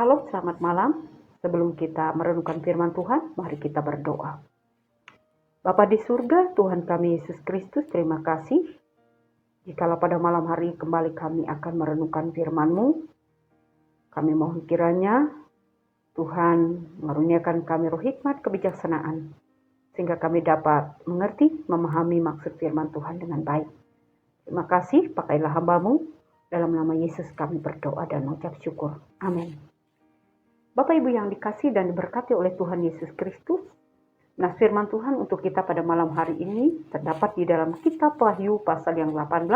Shalom, selamat malam. Sebelum kita merenungkan firman Tuhan, mari kita berdoa. Bapa di surga, Tuhan kami Yesus Kristus, terima kasih. Jikalau pada malam hari kembali kami akan merenungkan firman-Mu, kami mohon kiranya Tuhan mengaruniakan kami roh hikmat kebijaksanaan, sehingga kami dapat mengerti, memahami maksud firman Tuhan dengan baik. Terima kasih, pakailah hamba-Mu. Dalam nama Yesus kami berdoa dan mengucap syukur. Amin. Bapak Ibu yang dikasihi dan diberkati oleh Tuhan Yesus Kristus, nah firman Tuhan untuk kita pada malam hari ini terdapat di dalam kitab Wahyu pasal yang 18,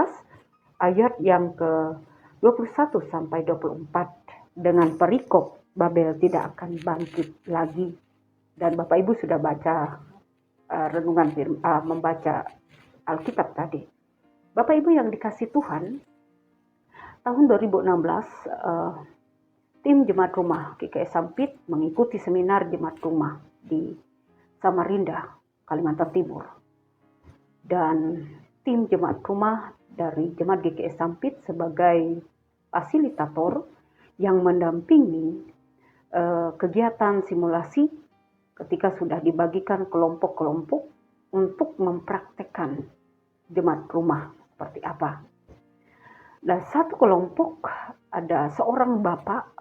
ayat yang ke-21 sampai 24, dengan perikop Babel tidak akan bangkit lagi. Dan Bapak Ibu sudah baca membaca Alkitab tadi. Bapak Ibu yang dikasihi Tuhan, tahun 2016 tim Jemaat Rumah GKI Sampit mengikuti seminar Jemaat Rumah di Samarinda, Kalimantan Timur. Dan tim Jemaat Rumah dari Jemaat GKI Sampit sebagai fasilitator yang mendampingi kegiatan simulasi ketika sudah dibagikan kelompok-kelompok untuk mempraktekkan Jemaat Rumah seperti apa. Dan satu kelompok ada seorang bapak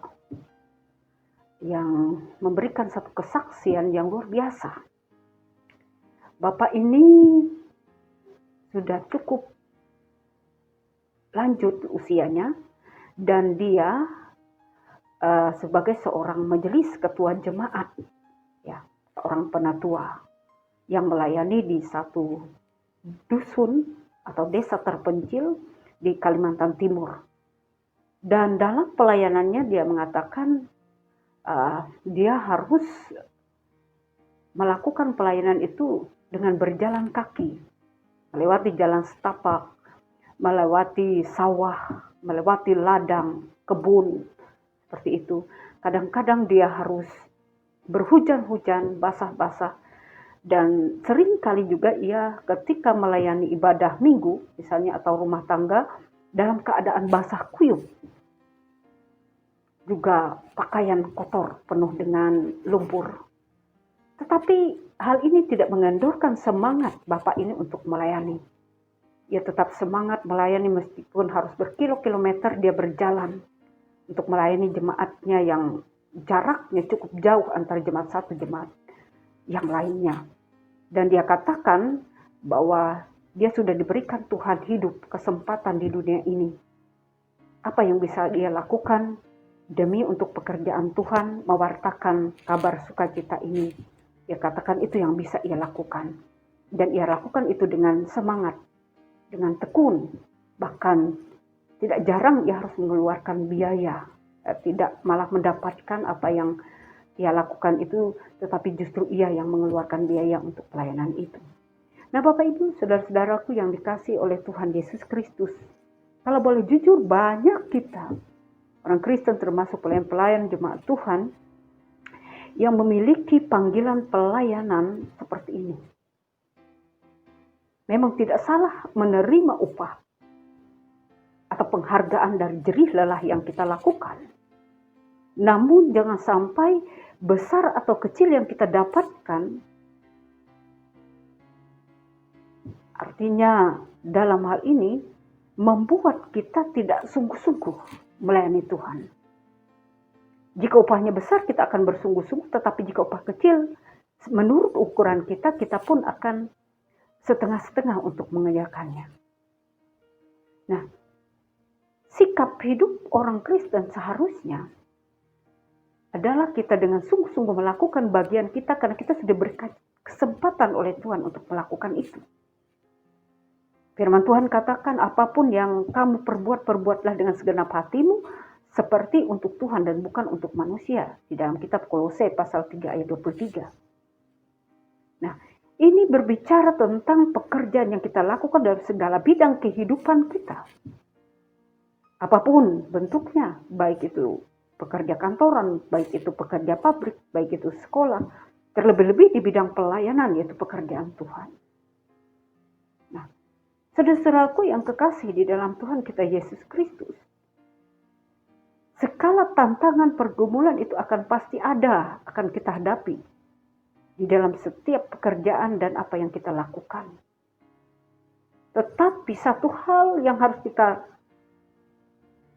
yang memberikan satu kesaksian yang luar biasa. Bapak ini sudah cukup lanjut usianya dan dia sebagai seorang majelis ketua jemaat, ya, seorang penatua yang melayani di satu dusun atau desa terpencil di Kalimantan Timur. Dan dalam pelayanannya dia mengatakan dia harus melakukan pelayanan itu dengan berjalan kaki, melewati jalan setapak, melewati sawah, melewati ladang, kebun, seperti itu. Kadang-kadang dia harus berhujan-hujan, basah-basah, dan sering kali juga ia ketika melayani ibadah minggu, misalnya atau rumah tangga, dalam keadaan basah kuyup. Juga pakaian kotor penuh dengan lumpur. Tetapi hal ini tidak mengendorkan semangat Bapak ini untuk melayani. Ia tetap semangat melayani meskipun harus berkilo-kilometer dia berjalan untuk melayani jemaatnya yang jaraknya cukup jauh antara jemaat satu jemaat yang lainnya. Dan dia katakan bahwa dia sudah diberikan Tuhan hidup, kesempatan di dunia ini. Apa yang bisa dia lakukan demi untuk pekerjaan Tuhan, mewartakan kabar sukacita ini. Ia katakan itu yang bisa ia lakukan. Dan ia lakukan itu dengan semangat, dengan tekun. Bahkan tidak jarang ia harus mengeluarkan biaya. Tidak malah mendapatkan apa yang ia lakukan itu, tetapi justru ia yang mengeluarkan biaya untuk pelayanan itu. Nah Bapak Ibu, saudara-saudaraku yang dikasihi oleh Tuhan Yesus Kristus, kalau boleh jujur, banyak kita orang Kristen termasuk pelayan-pelayan jemaat Tuhan yang memiliki panggilan pelayanan seperti ini. Memang tidak salah menerima upah atau penghargaan dari jerih lelah yang kita lakukan. Namun jangan sampai besar atau kecil yang kita dapatkan, artinya dalam hal ini membuat kita tidak sungguh-sungguh melayani Tuhan. Jika upahnya besar, kita akan bersungguh-sungguh, tetapi jika upah kecil, menurut ukuran kita, kita pun akan setengah-setengah untuk mengerjakannya. Nah, sikap hidup orang Kristen seharusnya adalah kita dengan sungguh-sungguh melakukan bagian kita karena kita sudah berikan kesempatan oleh Tuhan untuk melakukan itu. Firman Tuhan katakan, apapun yang kamu perbuat, perbuatlah dengan segenap hatimu, seperti untuk Tuhan dan bukan untuk manusia. Di dalam kitab Kolose pasal 3 ayat 23. Nah, ini berbicara tentang pekerjaan yang kita lakukan dalam segala bidang kehidupan kita. Apapun bentuknya, baik itu pekerja kantoran, baik itu pekerja pabrik, baik itu sekolah, terlebih-lebih di bidang pelayanan, yaitu pekerjaan Tuhan. Nah, saudara-saudaraku yang kekasih di dalam Tuhan kita Yesus Kristus, skala tantangan pergumulan itu akan pasti ada, akan kita hadapi di dalam setiap pekerjaan dan apa yang kita lakukan. Tetapi satu hal yang harus kita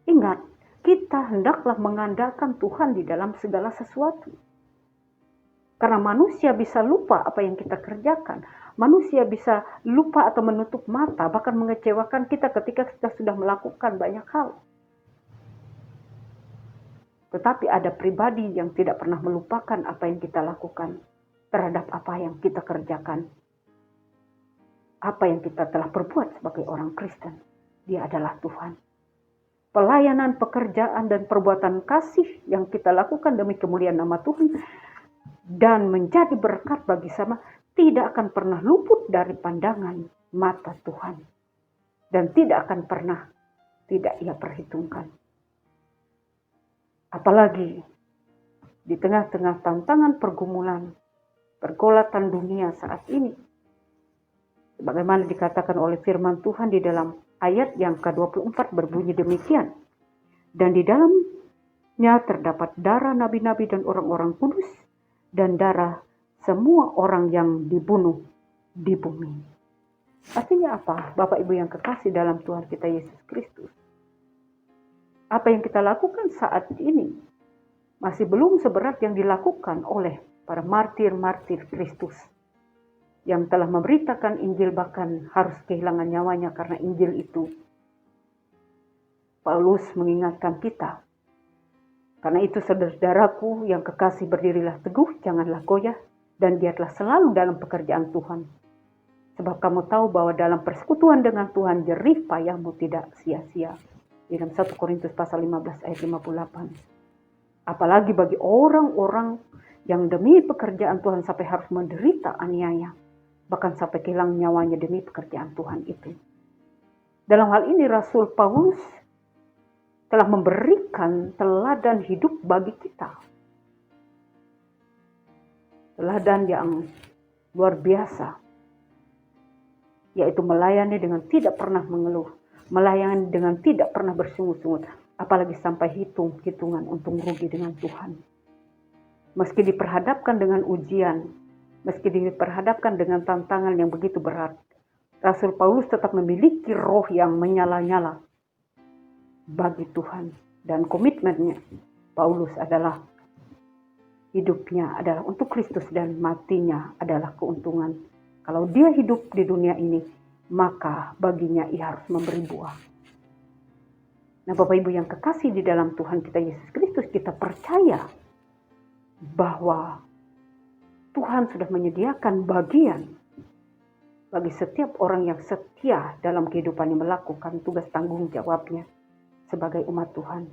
ingat, kita hendaklah mengandalkan Tuhan di dalam segala sesuatu. Karena manusia bisa lupa apa yang kita kerjakan. Manusia bisa lupa atau menutup mata, bahkan mengecewakan kita ketika kita sudah melakukan banyak hal. Tetapi ada pribadi yang tidak pernah melupakan apa yang kita lakukan terhadap apa yang kita kerjakan. Apa yang kita telah berbuat sebagai orang Kristen. Dia adalah Tuhan. Pelayanan, pekerjaan, dan perbuatan kasih yang kita lakukan demi kemuliaan nama Tuhan dan menjadi berkat bagi sama tidak akan pernah luput dari pandangan mata Tuhan. Dan tidak akan pernah tidak Ia perhitungkan. Apalagi di tengah-tengah tantangan pergumulan, pergolatan dunia saat ini. Sebagaimana dikatakan oleh firman Tuhan di dalam ayat yang ke-24 berbunyi demikian. Dan di dalamnya terdapat darah nabi-nabi dan orang-orang kudus dan darah semua orang yang dibunuh di bumi. Artinya apa? Bapak Ibu yang kekasih dalam Tuhan kita Yesus Kristus. Apa yang kita lakukan saat ini masih belum seberat yang dilakukan oleh para martir-martir Kristus yang telah memberitakan Injil bahkan harus kehilangan nyawanya karena Injil itu. Paulus mengingatkan kita. Karena itu saudara-saudaraku yang kekasih, berdirilah teguh, janganlah goyah, dan giatlah selalu dalam pekerjaan Tuhan. Sebab kamu tahu bahwa dalam persekutuan dengan Tuhan jerih payahmu tidak sia-sia. Di dalam 1 Korintus pasal 15 ayat 58. Apalagi bagi orang-orang yang demi pekerjaan Tuhan sampai harus menderita aniaya. Bahkan sampai kehilangan nyawanya demi pekerjaan Tuhan itu. Dalam hal ini Rasul Paulus telah memberikan teladan hidup bagi kita. Teladan yang luar biasa. Yaitu melayani dengan tidak pernah mengeluh. Melayani dengan tidak pernah bersungut-sungut. Apalagi sampai hitung-hitungan untung rugi dengan Tuhan. Meski diperhadapkan dengan ujian. Meski diperhadapkan dengan tantangan yang begitu berat. Rasul Paulus tetap memiliki roh yang menyala-nyala. Bagi Tuhan. Dan komitmennya. Paulus adalah. Hidupnya adalah untuk Kristus dan matinya adalah keuntungan. Kalau dia hidup di dunia ini. Maka baginya ia harus memberi buah. Nah Bapak Ibu yang kekasih di dalam Tuhan kita Yesus Kristus, kita percaya bahwa Tuhan sudah menyediakan bagian bagi setiap orang yang setia dalam kehidupannya melakukan tugas tanggung jawabnya sebagai umat Tuhan.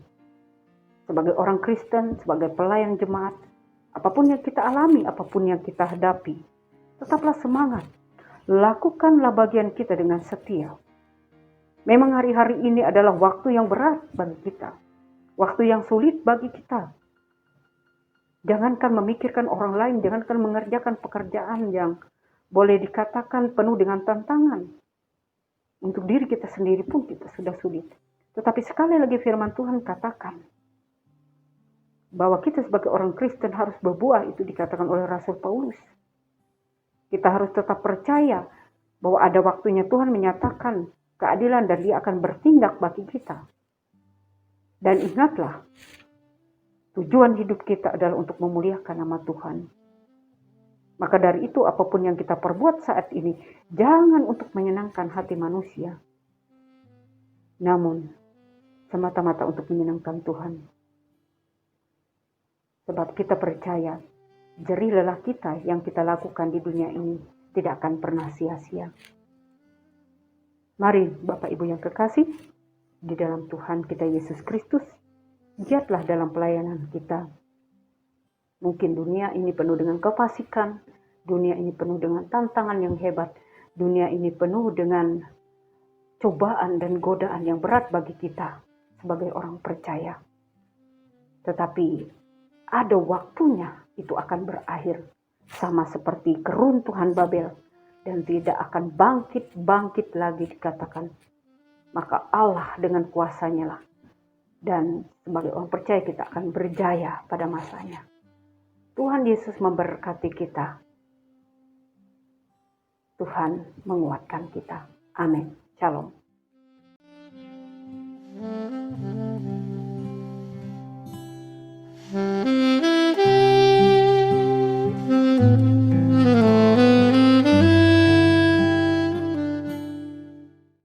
Sebagai orang Kristen, sebagai pelayan jemaat, apapun yang kita alami, apapun yang kita hadapi, tetaplah semangat. Lakukanlah bagian kita dengan setia. Memang hari-hari ini adalah waktu yang berat bagi kita. Waktu yang sulit bagi kita. Jangankan memikirkan orang lain, jangankan mengerjakan pekerjaan yang boleh dikatakan penuh dengan tantangan. Untuk diri kita sendiri pun kita sudah sulit. Tetapi sekali lagi firman Tuhan katakan bahwa kita sebagai orang Kristen harus berbuah, itu dikatakan oleh Rasul Paulus. Kita harus tetap percaya bahwa ada waktunya Tuhan menyatakan keadilan dan Dia akan bertindak bagi kita. Dan ingatlah, tujuan hidup kita adalah untuk memuliakan nama Tuhan. Maka dari itu apapun yang kita perbuat saat ini, jangan untuk menyenangkan hati manusia. Namun, semata-mata untuk menyenangkan Tuhan. Sebab kita percaya, jerih lelah kita yang kita lakukan di dunia ini tidak akan pernah sia-sia. Mari Bapak Ibu yang kekasih, di dalam Tuhan kita Yesus Kristus, giatlah dalam pelayanan kita. Mungkin dunia ini penuh dengan kefasikan, dunia ini penuh dengan tantangan yang hebat, dunia ini penuh dengan cobaan dan godaan yang berat bagi kita sebagai orang percaya. Tetapi ada waktunya itu akan berakhir sama seperti keruntuhan Babel dan tidak akan bangkit lagi dikatakan. Maka Allah dengan kuasanya lah dan sebagai orang percaya kita akan berjaya pada masanya. Tuhan Yesus memberkati kita. Tuhan menguatkan kita. Amin. Shalom.